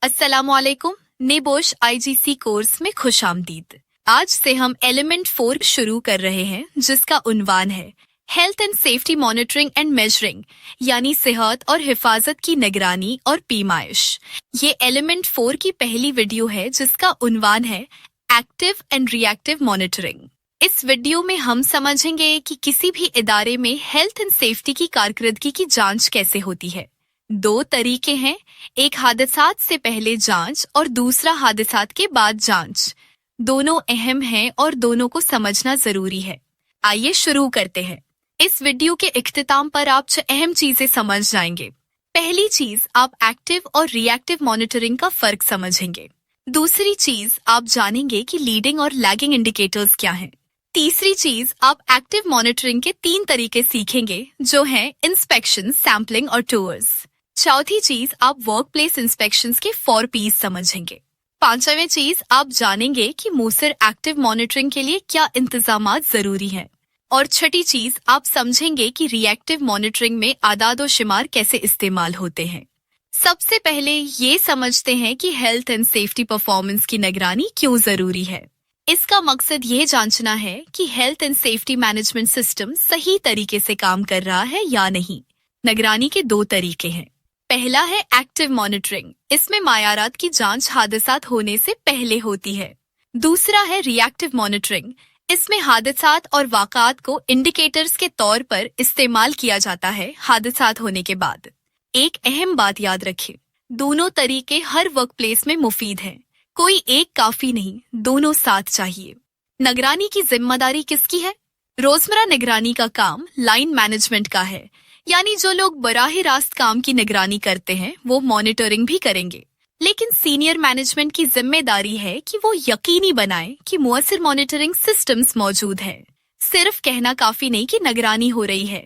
अस्सलामुअलैकुम। नेबोश IGC course में खुश आमदीद। आज से हम एलिमेंट 4 शुरू कर रहे हैं, जिसका उन्वान है health and safety monitoring and measuring, यानी सेहत और हिफाजत की निगरानी और पीमाइश। ये एलिमेंट 4 की पहली वीडियो है, जिसका उन्वान है एक्टिव एंड रिएक्टिव मॉनिटरिंग। इस वीडियो में हम समझेंगे कि किसी भी इदारे में हेल्थ एंड सेफ्टी की कारकर्दगी की जांच कैसे होती है। दो तरीके हैं, एक हादसात से पहले जांच और दूसरा हादसात के बाद जांच। दोनों अहम हैं और दोनों को समझना जरूरी है। आइए शुरू करते हैं। इस वीडियो के इख्तिताम पर आप 6 अहम चीजें समझ जाएंगे। पहली चीज, आप एक्टिव और रिएक्टिव मॉनिटरिंग का फर्क समझेंगे। दूसरी चीज, आप जानेंगे कि लीडिंग और लैगिंग इंडिकेटर्स क्या हैं। तीसरी चीज, आप एक्टिव मॉनिटरिंग के 3 तरीके सीखेंगे, जो हैं इंस्पेक्शन, सैम्पलिंग और टूर्स। चौथी चीज, आप वर्क प्लेस इंस्पेक्शंस के 4 P's समझेंगे। पांचवें चीज, आप जानेंगे कि मूसर एक्टिव मॉनिटरिंग के लिए क्या इंतजामात जरूरी हैं। और छठी चीज, आप समझेंगे कि रिएक्टिव मॉनिटरिंग में आदाद और शुमार कैसे इस्तेमाल होते हैं। सबसे पहले ये समझते हैं कि हेल्थ एंड सेफ्टी परफॉर्मेंस की निगरानी क्यों जरूरी है। इसका मकसद ये जांचना है कि health and safety management system सही तरीके से काम कर रहा है या नहीं। निगरानी के 2 तरीके हैं। पहला है एक्टिव मॉनिटरिंग। इसमें मायारात की जांच हादसात होने से पहले होती है। दूसरा है रिएक्टिव मॉनिटरिंग। इसमें हादसात और वाक़ात को इंडिकेटर्स के तौर पर इस्तेमाल किया जाता है हादसात होने के बाद। एक अहम बात याद रखें, दोनों तरीके हर वर्क प्लेस में मुफीद हैं। कोई एक काफी नहीं, दोनों साथ चाहिए। निगरानी की जिम्मेदारी किसकी है? रोजमर्रा निगरानी का काम लाइन मैनेजमेंट का है, यानी जो लोग बराह रास्त काम की निगरानी करते हैं वो मॉनिटरिंग भी करेंगे। लेकिन सीनियर मैनेजमेंट की जिम्मेदारी है कि वो यकीनी बनाए कि मुअस्सिर मॉनिटरिंग सिस्टम्स मौजूद हैं। सिर्फ कहना काफी नहीं कि निगरानी हो रही है,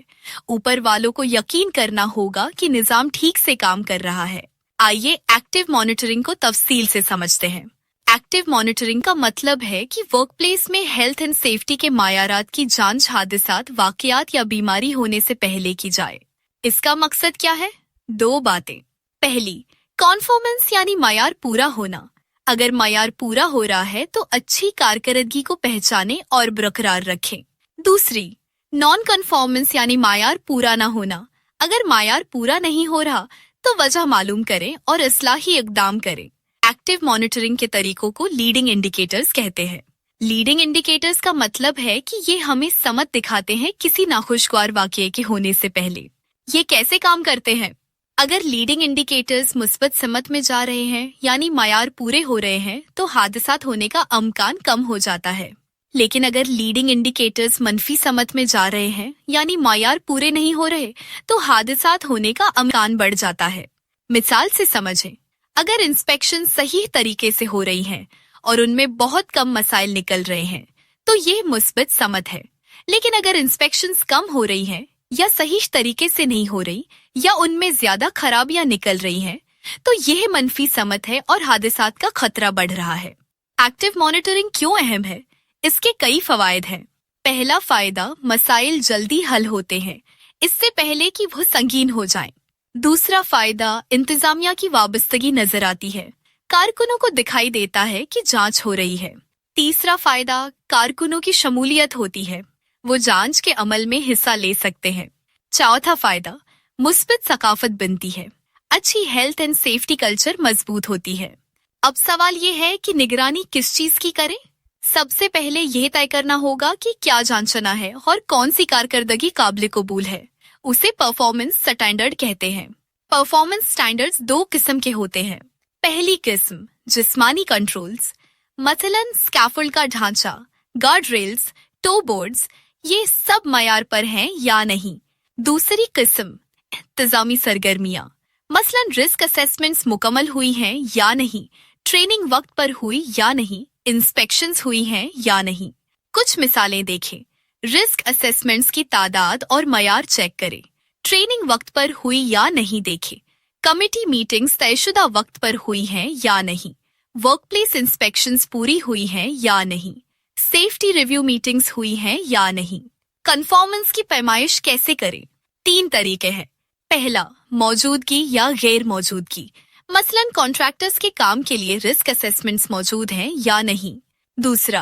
ऊपर वालों को यकीन करना होगा कि निजाम ठीक से काम कर रहा है। आइए एक्टिव मॉनिटरिंग को तफसील से समझते हैं। एक्टिव मॉनिटरिंग का मतलब है कि वर्क प्लेस में हेल्थ एंड सेफ्टी के मायारात की जांच हादसात, वाकयात या बीमारी होने से पहले की जाए। इसका मकसद क्या है? 2 बातें। पहली, कॉन्फॉर्मेंस यानी मायार पूरा होना। अगर मायार पूरा हो रहा है तो अच्छी कारकर्दगी को पहचाने और बरकरार रखें। दूसरी, नॉन कन्फॉर्मेंस यानी मायार पूरा ना होना। अगर मायार पूरा नहीं हो रहा तो वजह मालूम करें और इस्लाही इक़दाम करें। एक्टिव मॉनिटरिंग के तरीकों को लीडिंग इंडिकेटर्स कहते हैं। लीडिंग इंडिकेटर्स का मतलब है कि ये हमें समत दिखाते हैं किसी नाखुशगवार वाक़ये के होने से पहले। ये कैसे काम करते हैं? अगर लीडिंग इंडिकेटर्स मुस्बत समत में जा रहे हैं, यानी मायार पूरे हो रहे हैं, तो हादसात होने का अमकान कम हो जाता है। लेकिन अगर लीडिंग इंडिकेटर्स मनफी समत में जा रहे हैं, यानी मायार पूरे नहीं हो रहे, तो हादसात होने का अमकान बढ़ जाता है। मिसाल से समझें, अगर इंस्पेक्शन सही तरीके से हो रही है और उनमें बहुत कम मसाइल निकल रहे हैं, तो ये मुस्बत समत है। लेकिन अगर इंस्पेक्शंस कम हो रही हैं या सही तरीके से नहीं हो रही या उनमें ज्यादा खराबियां निकल रही हैं, तो यह मनफी समत है और हादसात का खतरा बढ़ रहा है। एक्टिव मॉनिटरिंग क्यों अहम है? इसके कई फवायद हैं। पहला फायदा, मसाइल जल्दी हल होते हैं, इससे पहले कि वो संगीन हो जाएं। दूसरा फायदा, इंतजामिया की वाबस्तगी नजर आती है। कारकुनों को दिखाई देता है कि जांच हो रही है। तीसरा फायदा, कारकुनों की शमूलियत होती है, वो जांच के अमल में हिस्सा ले सकते हैं। चौथा फायदा, मुस्बत सकाफत बनती है। अच्छी हेल्थ एंड सेफ्टी कल्चर मजबूत होती है। अब सवाल ये है कि निगरानी किस चीज की करें? सबसे पहले यह तय करना होगा कि क्या जांचना है और कौन सी कारकर्दगी काबिल कबूल है। उसे परफॉर्मेंस स्टैंडर्ड कहते हैं। परफॉर्मेंस स्टैंडर्ड्स 2 किस्म के होते हैं। पहली किस्म, जिस्मानी कंट्रोल्स, मसलन स्कैफोल्ड का ढांचा, गार्ड रेल्स, टो बोर्ड्स, ये सब मयार पर हैं या नहीं। दूसरी किस्म, इंतजामी सरगर्मियां, मसलन रिस्क असेसमेंट्स मुकम्मल हुई हैं या नहीं, ट्रेनिंग वक्त पर हुई या नहीं, इंस्पेक्शंस हुई हैं या नहीं। कुछ मिसालें देखें। रिस्क असेसमेंट्स की तादाद और मयार चेक करें। ट्रेनिंग वक्त पर हुई या नहीं देखें। कमेटी मीटिंग्स तयशुदा वक्त पर हुई हैं या नहीं। वर्क प्लेस इंस्पेक्शंस पूरी हुई हैं या नहीं। सेफ्टी रिव्यू मीटिंग्स हुई हैं या नहीं। कन्फॉर्मेंस की पैमाइश कैसे करें? 3 तरीके हैं। पहला, मौजूदगी या गैर मौजूदगी, मसलन कॉन्ट्रैक्टर्स के काम के लिए रिस्क असेसमेंट्स मौजूद हैं या नहीं। दूसरा,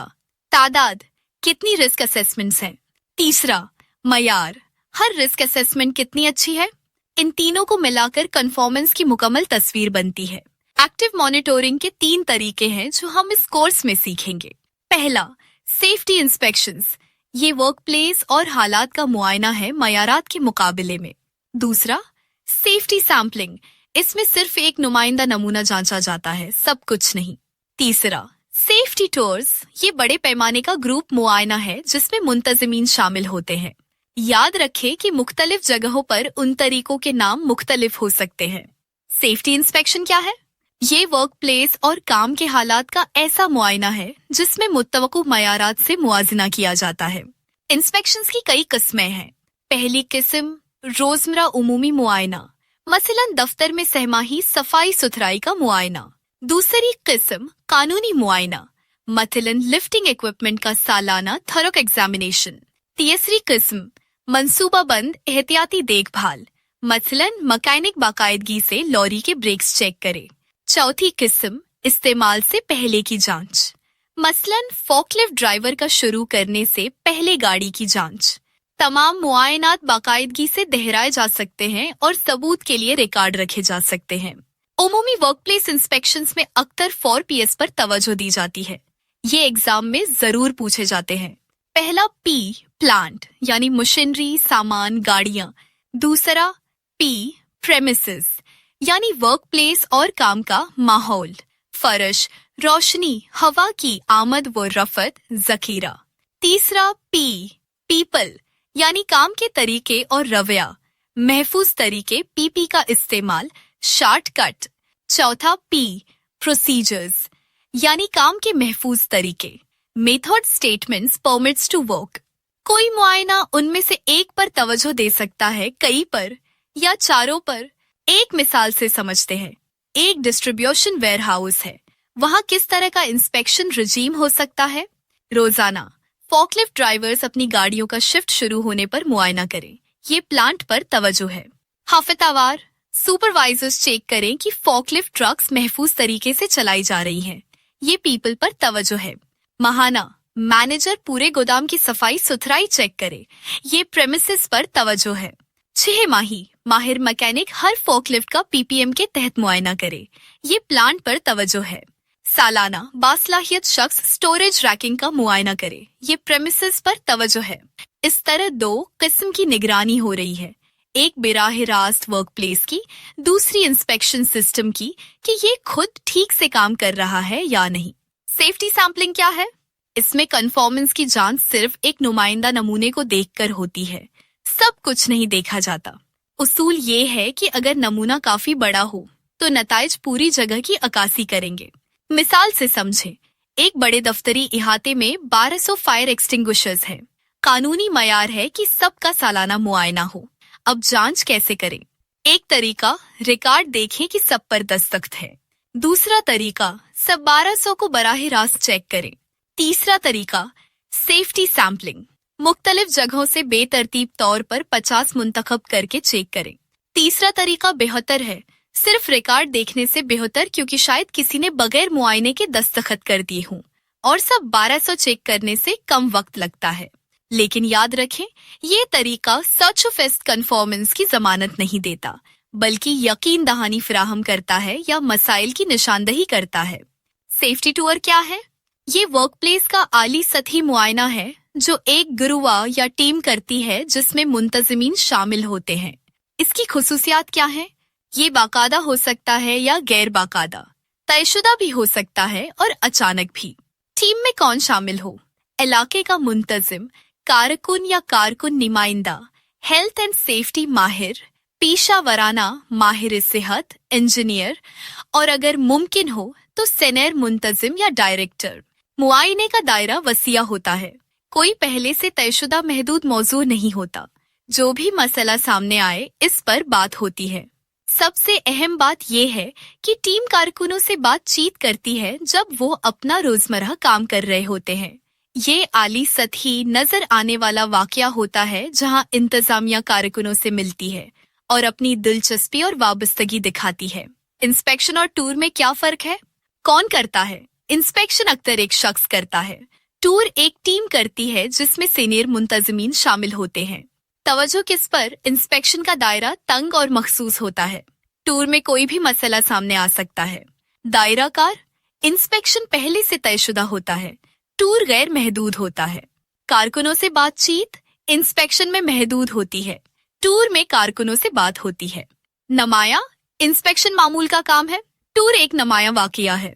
तादाद, कितनी रिस्क असेसमेंट्स हैं। तीसरा, मयार, हर रिस्क असेसमेंट कितनी अच्छी है। इन तीनों को मिलाकर कन्फॉर्मेंस की मुकम्मल तस्वीर बनती है। एक्टिव मॉनिटरिंग के 3 तरीके हैं जो हम इस कोर्स में सीखेंगे। पहला, सेफ्टी इंस्पेक्शंस, ये वर्क प्लेस और हालात का मुआयना है मयारात के मुकाबले में। दूसरा, सेफ्टी सैम्पलिंग, इसमें सिर्फ एक नुमाइंदा नमूना जांचा जाता है, सब कुछ नहीं। तीसरा, सेफ्टी टूर्स, ये बड़े पैमाने का ग्रुप मुआयना है जिसमें मुंतजिमीन शामिल होते हैं। याद रखें कि मुख्तलिफ जगहों पर उन तरीकों के नाम मुख्तलिफ हो सकते हैं। सेफ्टी इंस्पेक्शन क्या है? ये वर्क प्लेस और काम के हालात का ऐसा मुआयना है जिसमें मुत्तवक़्क़ु मयारात से मुआजना किया जाता है। इंस्पेक्शंस की कई किस्में हैं। पहली किस्म, रोजमर्रा उमूमी मुआयना, मसलन दफ्तर में सहमाही सफाई सुथराई का मुआयना। दूसरी किस्म, कानूनी मुआयना, मसलन लिफ्टिंग इक्विपमेंट का सालाना थरोक एग्जामिनेशन। तीसरी किस्म, मंसूबाबंद एहतियाती देखभाल, मसलन मैकेनिक बाकायदगी से लॉरी के ब्रेक्स चेक करे। चौथी किस्म, इस्तेमाल से पहले की जांच, मसलन फोकलिफ्ट ड्राइवर का शुरू करने से पहले गाड़ी की जांच। तमाम मुआयनात बाकायदगी से दोहराए जा सकते हैं और सबूत के लिए रिकॉर्ड रखे जा सकते हैं। उमूमी वर्कप्लेस इंस्पेक्शंस में अक्सर 4 Ps पर तवज्जो दी जाती है। ये एग्जाम में जरूर पूछे जाते हैं। पहला P, प्लांट यानी मशीनरी, सामान, गाड़ियां। दूसरा P, प्रेमिसेस यानी वर्क प्लेस और काम का माहौल, फर्श, रोशनी, हवा की आमद व रफत, जखीरा। तीसरा P, पीपल यानी काम के तरीके और रवैया, महफूज तरीके, PP का इस्तेमाल, शॉर्टकट। चौथा P, प्रोसीजर्स यानी काम के महफूज तरीके, method, statements, permits to work. कोई मुआयना उनमें से एक पर तवज्जो दे सकता है, कई पर या चारों पर। एक मिसाल से समझते हैं। एक डिस्ट्रीब्यूशन वेयरहाउस है, वहाँ किस तरह का इंस्पेक्शन रजीम हो सकता है? रोजाना फॉकलिफ्ट ड्राइवर्स अपनी गाड़ियों का शिफ्ट शुरू होने पर मुआयना करें, ये प्लांट पर तवज्जो है। हफ्तावार सुपरवाइजर्स चेक करें कि फॉकलिफ्ट ट्रक्स महफूज तरीके से चलाई जा रही हैं, ये पीपल पर तवज्जो है। माहाना मैनेजर पूरे गोदाम की सफाई सुथराई चेक करे, ये प्रेमिसेस पर तवज्जो है। 6 माही माहिर मैकेनिक हर फोकलिफ्ट का PPM के तहत मुआयना करे, ये प्लांट पर तवज्जो है। सालाना बासलाहियत शख्स स्टोरेज रैकिंग का मुआयना करे, ये प्रेमिसेस पर तवज्जो है। इस तरह 2 किस्म की निगरानी हो रही है, एक बेराह रास्त वर्क प्लेस की, दूसरी इंस्पेक्शन सिस्टम की कि ये खुद ठीक से काम कर रहा है या नहीं। सेफ्टी सैम्पलिंग क्या है? इसमें कन्फॉर्मेंस की जांच सिर्फ एक नुमाइंदा नमूने को देखकर होती है, सब कुछ नहीं देखा जाता। उसूल ये है कि अगर नमूना काफी बड़ा हो तो नताइज पूरी जगह की अक्कासी करेंगे। मिसाल से समझें, एक बड़े दफ्तरी इहाते में 1200 फायर एक्सटिंग्विशर्स हैं। कानूनी मयार है कि सबका सालाना मुआयना हो। अब जांच कैसे करें? एक तरीका, रिकॉर्ड देखें कि सब पर दस्तखत है। दूसरा तरीका, सब 1200 को बराह रास्त चेक करें। तीसरा तरीका, सेफ्टी सैम्पलिंग, मुख्तलिफ जगहों से बेतरतीब तौर पर 50 मुंतखब करके चेक करें। तीसरा तरीका बेहतर है, सिर्फ रिकॉर्ड देखने से बेहतर, क्योंकि शायद किसी ने बगैर मुआयने के दस्तखत कर दिए हों और सब 1200 चेक करने से कम वक्त लगता है। लेकिन याद रखें, ये तरीका सच फेस्ट कन्फॉर्मेंस की जमानत नहीं देता, बल्कि यकीन दहानी फराहम करता है या मसाइल की निशानदही करता है। सेफ्टी टूर क्या है? ये वर्क प्लेस का आली सतही मुआयना है जो एक गुरुवा या टीम करती है जिसमें मुंतजिमीन शामिल होते हैं। इसकी खुसूसियात क्या है? ये बाकायदा हो सकता है या गैर बाकायदा, तयशुदा भी हो सकता है और अचानक भी। टीम में कौन शामिल हो? इलाके का मुंतजिम, कारकुन या कारकुन नुमाइंदा, हेल्थ एंड सेफ्टी माहिर, पेशा वराना माहिर सेहत, इंजीनियर, और अगर मुमकिन हो तो सीनियर मुंतजिम या डायरेक्टर। मुआयने का दायरा वसीया होता है, कोई पहले से तयशुदा महदूद मौजू नहीं होता। जो भी मसला सामने आए इस पर बात होती है। सबसे अहम बात यह है कि टीम कारकुनों से बातचीत करती है जब वो अपना रोजमर्रा काम कर रहे होते हैं। ये आली सतही नजर आने वाला वाकया होता है जहां इंतजामिया कारकुनों से मिलती है और अपनी दिलचस्पी और वाबस्तगी दिखाती है। इंस्पेक्शन और टूर में क्या फर्क है? कौन करता है? इंस्पेक्शन अक्सर एक शख्स करता है। टूर एक टीम करती है जिसमें सीनियर मुंतजमीन शामिल होते हैं। तवज्जो किस पर? इंस्पेक्शन का दायरा तंग और मखसूस होता है। टूर में कोई भी मसला सामने आ सकता है। दायराकार, इंस्पेक्शन पहले से तयशुदा होता है, टूर गैर महदूद होता है। कारकुनों से बातचीत, इंस्पेक्शन में महदूद होती है, टूर में कारकुनों से बात होती है। नमाया, इंस्पेक्शन मामूल का काम है, टूर एक नमाया वाकया है।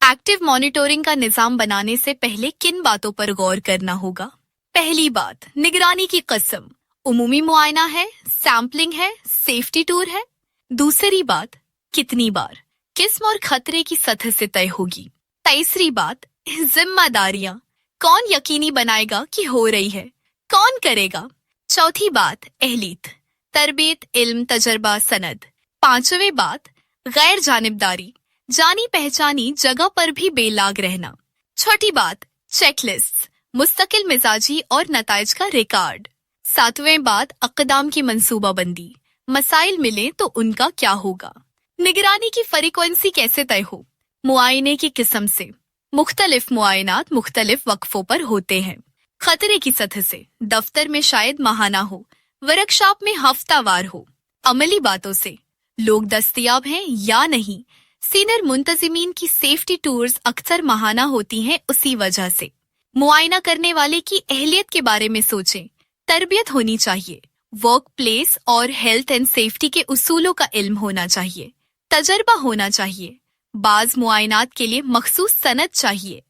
एक्टिव मॉनिटरिंग का निजाम बनाने से पहले किन बातों पर गौर करना होगा? पहली बात, निगरानी की कसम, उमूमी मुआयना है, सैम्पलिंग है, सेफ्टी टूर है। दूसरी बात, कितनी बार, किस्म और खतरे की सतह से तय होगी। तीसरी बात, जिम्मेदारियां, कौन यकीनी बनाएगा कि हो रही है, कौन करेगा। चौथी बात, अहलियत, तरबियत, इल्म, तजर्बा, सनद। पांचवी बात, गैर जानिबदारी, जानी पहचानी जगह पर भी बेलाग रहना। छठी बात, चेकलिस्ट, मुस्तकिल मिजाजी और नताइज का रिकॉर्ड। सातवें बात, अक़दाम की मंसूबाबंदी, मसाइल मिले तो उनका क्या होगा। निगरानी की फ्रीक्वेंसी कैसे तय हो? मुआयने की किस्म से, मुख्तलिफ मुआयनात मुख्तलिफ वक्फों पर होते हैं। खतरे की सतह से, दफ्तर में शायद माहाना हो, वर्कशॉप में हफ्तावार हो। अमली बातों से, लोग दस्तयाब हैं या नहीं। सीनियर मुंतजिमीन की सेफ्टी टूर्स अक्सर माहाना होती हैं उसी वजह से। मुआयना करने वाले की अहलियत के बारे में सोचें, तरबियत होनी चाहिए, वर्क प्लेस और हेल्थ एंड सेफ्टी के उसूलों का इल्म होना चाहिए, तजर्बा होना चाहिए, बाज मुआयनात के लिए मखसूस सनद चाहिए,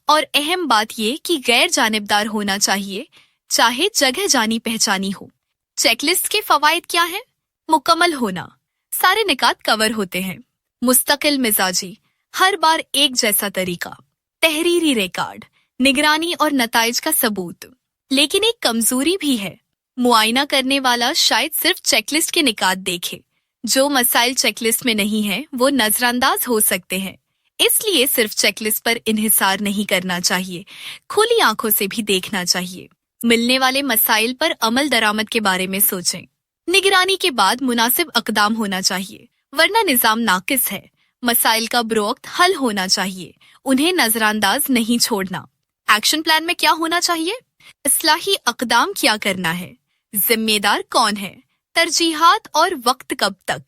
और अहम बात ये कि गैर जानिबदार होना चाहिए, चाहे जगह जानी पहचानी हो। चेकलिस्ट के फवायद क्या हैं? मुकम्मल होना, सारे निकात कवर होते हैं। मुस्तकिल मिजाजी, हर बार एक जैसा तरीका। तहरीरी रिकॉर्ड, निगरानी और नताइज का सबूत। लेकिन एक कमजोरी भी है, मुआयना करने वाला शायद सिर्फ चेकलिस्ट के निकात देखे। जो मसाइल चेकलिस्ट में नहीं है वो नजरअंदाज हो सकते हैं, इसलिए सिर्फ चेकलिस्ट पर इन्हिसार नहीं करना चाहिए, खुली आंखों से भी देखना चाहिए। मिलने वाले मसाइल पर अमल दरामद के बारे में सोचें। निगरानी के बाद मुनासिब अक़दाम होना चाहिए, वरना निजाम नाकिस है। मसाइल का बरोक्त हल होना चाहिए, उन्हें नजरअंदाज नहीं छोड़ना। एक्शन प्लान में क्या होना चाहिए? इस्लाही अक़दाम क्या करना है, जिम्मेदार कौन है, तरजीहात और वक्त कब तक।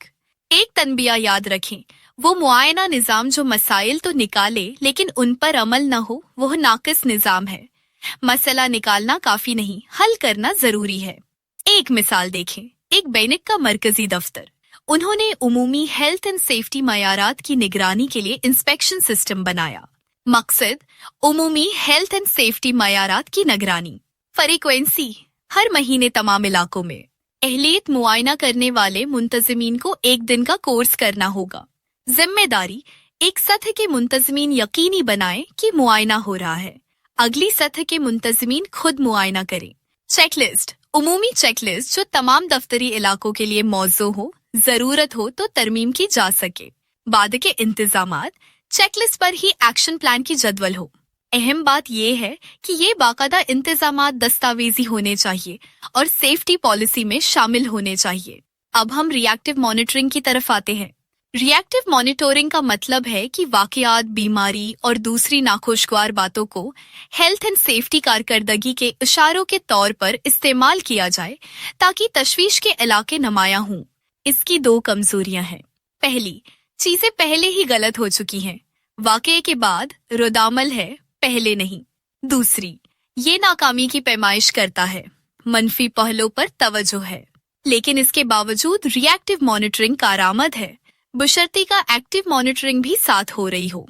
एक तनबिया याद रखें, वो मुआयना निजाम जो मसाइल तो निकाले लेकिन उन पर अमल न हो, वह नाकिस निजाम है। मसला निकालना काफी नहीं, हल करना जरूरी है। एक मिसाल देखें, एक बैनिक का मरकजी दफ्तर, उन्होंने उमूमी हेल्थ एंड सेफ्टी मयारात की निगरानी के लिए इंस्पेक्शन सिस्टम बनाया। मकसद, उमूमी हेल्थ एंड सेफ्टी मयारात की निगरानी। फ्रीक्वेंसी, हर महीने तमाम इलाकों में। अहलियत, मुआयना करने वाले मुंतजिमीन को एक दिन का कोर्स करना होगा। जिम्मेदारी, एक सतह के मुंतजिमीन यकीनी बनाएं कि मुआयना हो रहा है, अगली सतह के मुंतजिमीन खुद मुआयना करें। चेकलिस्ट, उमूमी चेकलिस्ट जो तमाम दफ्तरी इलाकों के लिए मौजू हो, जरूरत हो तो तरमीम की जा सके। बाद के इंतजामात, चेकलिस्ट पर ही एक्शन प्लान की जदवल हो। अहम बात यह है कि ये बाकायदा इंतजामात दस्तावेजी होने चाहिए और सेफ्टी पॉलिसी में शामिल होने चाहिए। अब हम रिएक्टिव मॉनिटरिंग की तरफ आते हैं। रिएक्टिव मॉनिटरिंग का मतलब है कि वाकयात, बीमारी और दूसरी नाखुशगवार बातों को हेल्थ एंड सेफ्टी कारकर्दगी के इशारों के तौर पर इस्तेमाल किया जाए ताकि तशवीश के इलाके नुमाया हों। इसकी दो कमजोरियां हैं। पहली, चीजें पहले ही गलत हो चुकी हैं, वाकये के बाद रुदामल है, पहले नहीं। दूसरी, ये नाकामी की पैमाइश करता है, मनफी पहलों पर तवज्जो है, लेकिन इसके बावजूद रिएक्टिव मॉनिटरिंग कारआमद है, बशर्ते का एक्टिव मॉनिटरिंग भी साथ हो रही हो।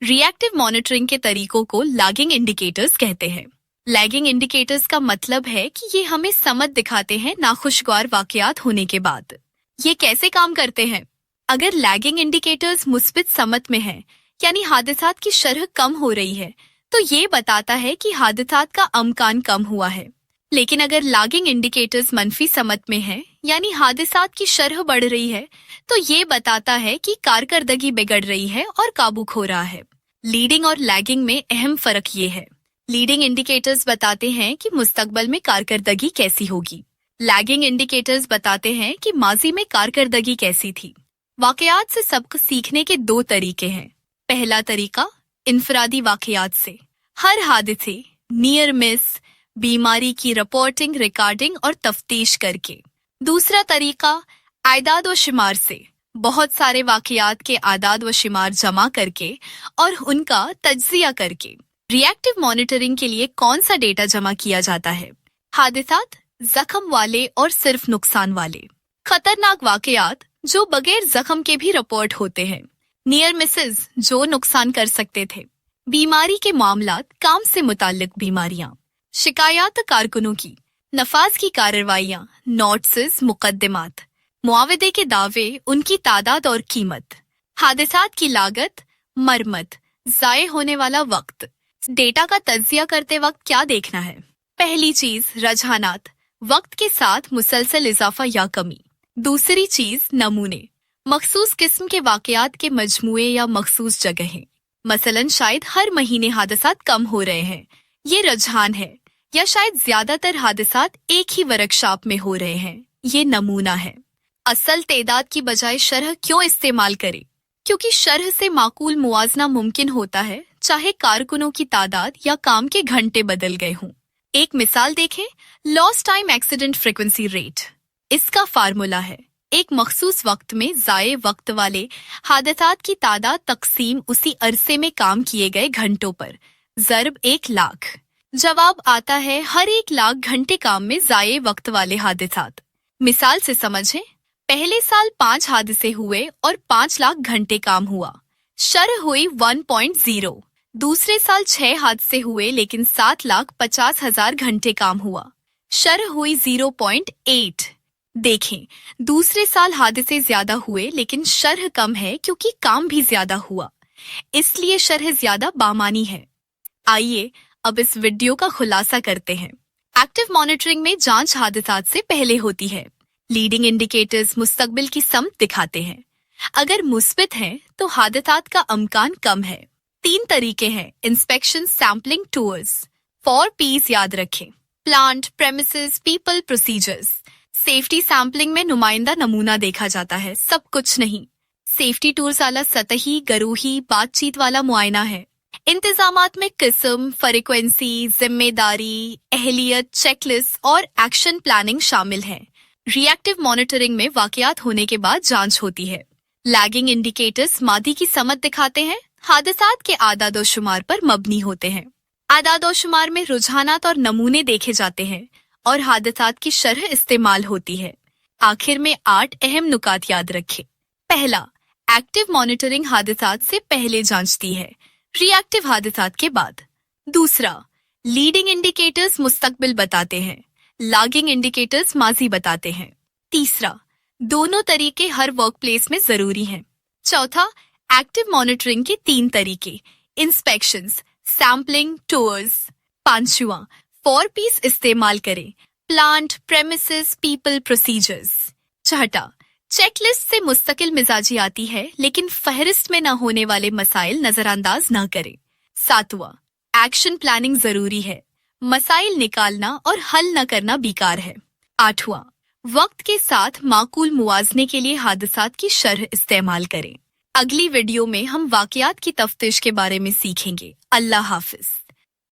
रिएक्टिव मॉनिटरिंग के तरीकों को लैगिंग इंडिकेटर्स कहते हैं। लैगिंग इंडिकेटर्स का मतलब है कि ये हमें समत दिखाते हैं नाखुशगवार वाकयात होने के बाद। ये कैसे काम करते हैं? अगर लैगिंग इंडिकेटर्स मुस्बित समत में हैं, यानी हादिसात की शरह कम हो रही है, तो ये बताता है कि हादिसात का अमकान कम हुआ है। लेकिन अगर लैगिंग इंडिकेटर्स मनफी समत में हैं, यानी हादिसात की शरह बढ़ रही है, तो ये बताता है कि कारकर्दगी बिगड़ रही है और काबू खो रहा है। लीडिंग और लैगिंग में अहम फर्क ये है। लीडिंग इंडिकेटर्स बताते हैं कि मुस्तकबल में कारकर्दगी कैसी होगी। लैगिंग इंडिकेटर्स बताते हैं कि माजी में कारकर्दगी कैसी थी। वाकयात से सबक सीखने के दो तरीके हैं। पहला तरीका इनफरादी वाकयात से, हर हादसे, नियर मिस, बीमारी की रिपोर्टिंग, रिकॉर्डिंग और तफ्तीश करके। दूसरा तरीका आदाद व शुमार से, बहुत सारे वाकयात के आदाद व शुमार जमा करके और उनका तज्जिया करके। रिएक्टिव मॉनिटरिंग के लिए कौन सा डेटा जमा किया जाता है? हादिसात, जख्म वाले और सिर्फ नुकसान वाले। खतरनाक वाकयात जो बगैर जख्म के भी रिपोर्ट होते हैं। नियर मिसेस जो नुकसान कर सकते थे। बीमारी के मामलात, काम से मुताल्लिक बीमारियां। शिकायत कारकुनों की, नफाज की कार्रवाइयां, नोटिस, मुकदमात। मुआवजे के दावे, उनकी तादाद और कीमत। हादिसात की लागत, मरम्मत, जाये होने वाला वक्त। डेटा का तज्जिया करते वक्त क्या देखना है? पहली चीज रुझानात, वक्त के साथ मुसलसल इजाफा या कमी। दूसरी चीज नमूने, मखसूस किस्म के वाकयात के मजमूए या मखसूस जगहें। मसलन शायद हर महीने हादसात कम हो रहे हैं, ये रुझान है। या शायद ज्यादातर हादसात एक ही वर्कशॉप में हो रहे हैं, ये नमूना है। असल तादाद की बजाय शरह क्यों इस्तेमाल करें? क्योंकि शरह से माकूल मुआजना मुमकिन होता है, चाहे कारकुनों की तादाद या काम के घंटे बदल गए हों। एक मिसाल देखें, lost time accident frequency rate. इसका फार्मूला है एक मखसूस वक्त में जाये वक्त वाले हादसात की तादाद तकसीम उसी अरसे में काम किए गए घंटों पर ज़र्ब 1,00,000। जवाब आता है हर 1,00,000 घंटे काम में जाये वक्त वाले हादसात। मिसाल से समझें, पहले साल 5 हादसे हुए और 5,00,000 घंटे काम हुआ, शरह हुई 1.0। दूसरे साल 6 हादसे हुए लेकिन 7,50,000 घंटे काम हुआ, शरह हुई 0.8। देखें, दूसरे साल हादसे ज्यादा हुए लेकिन शरह कम है क्योंकि काम भी ज्यादा हुआ, इसलिए शरह ज्यादा बामानी है। आइए अब इस वीडियो का खुलासा करते हैं। एक्टिव मॉनिटरिंग में जांच हादसात से पहले होती है। लीडिंग इंडिकेटर्स मुस्तकबिल की समत दिखाते हैं। अगर मुस्बित हैं तो हादसात का अमकान कम है। 3 तरीके हैं इंस्पेक्शन, सैम्पलिंग, टूर्स। 4 P's याद रखें, plant, premises, people, procedures. Safety sampling में नुमाइंदा नमूना देखा जाता है, सब कुछ नहीं। सेफ्टी टूर्स वाला सतही, गरूही, बातचीत वाला मुआयना है। इंतजामात में किस्म, फ्रीक्वेंसी, जिम्मेदारी, अहलियत, चेकलिस्ट और एक्शन प्लानिंग शामिल है। रिएक्टिव मॉनिटरिंग में वाकयात होने के बाद जांच होती है। लैगिंग इंडिकेटर्स मादी की समत दिखाते हैं, हादसात के आदाद और शुमार पर मबनी होते हैं। आदाद और शुमार में रुझानात और नमूने देखे जाते हैं और हादसात की शरह इस्तेमाल होती है। आखिर में 8 अहम नुकात याद रखें। पहला, एक्टिव मॉनिटरिंग हादसात से पहले जांचती है, रिएक्टिव हादसात के बाद। दूसरा, लीडिंग इंडिकेटर्स मुस्तकबिल बताते हैं, लैगिंग इंडिकेटर्स माजी बताते हैं। तीसरा, दोनों तरीके हर वर्क प्लेस में जरूरी हैं। चौथा, एक्टिव मॉनिटरिंग के 3 तरीके, इंस्पेक्शंस, सैम्पलिंग, टूर्स। पांचवा, 4 P's इस्तेमाल करें, प्लांट, प्रेमिसेस, पीपल, प्रोसीजर्स। छठा, चेकलिस्ट से मुस्तकिल मिजाजी आती है लेकिन फहरिस्त में न होने वाले मसाइल नजरअंदाज न करें। सातवां, एक्शन प्लानिंग जरूरी है, मसाइल निकालना और हल न करना बेकार है। आठवां, वक्त के साथ माकूल मुआजने के लिए हादसात की शरह इस्तेमाल करें। अगली वीडियो में हम वाकयात की तफ्तीश के बारे में सीखेंगे। अल्लाह हाफिज।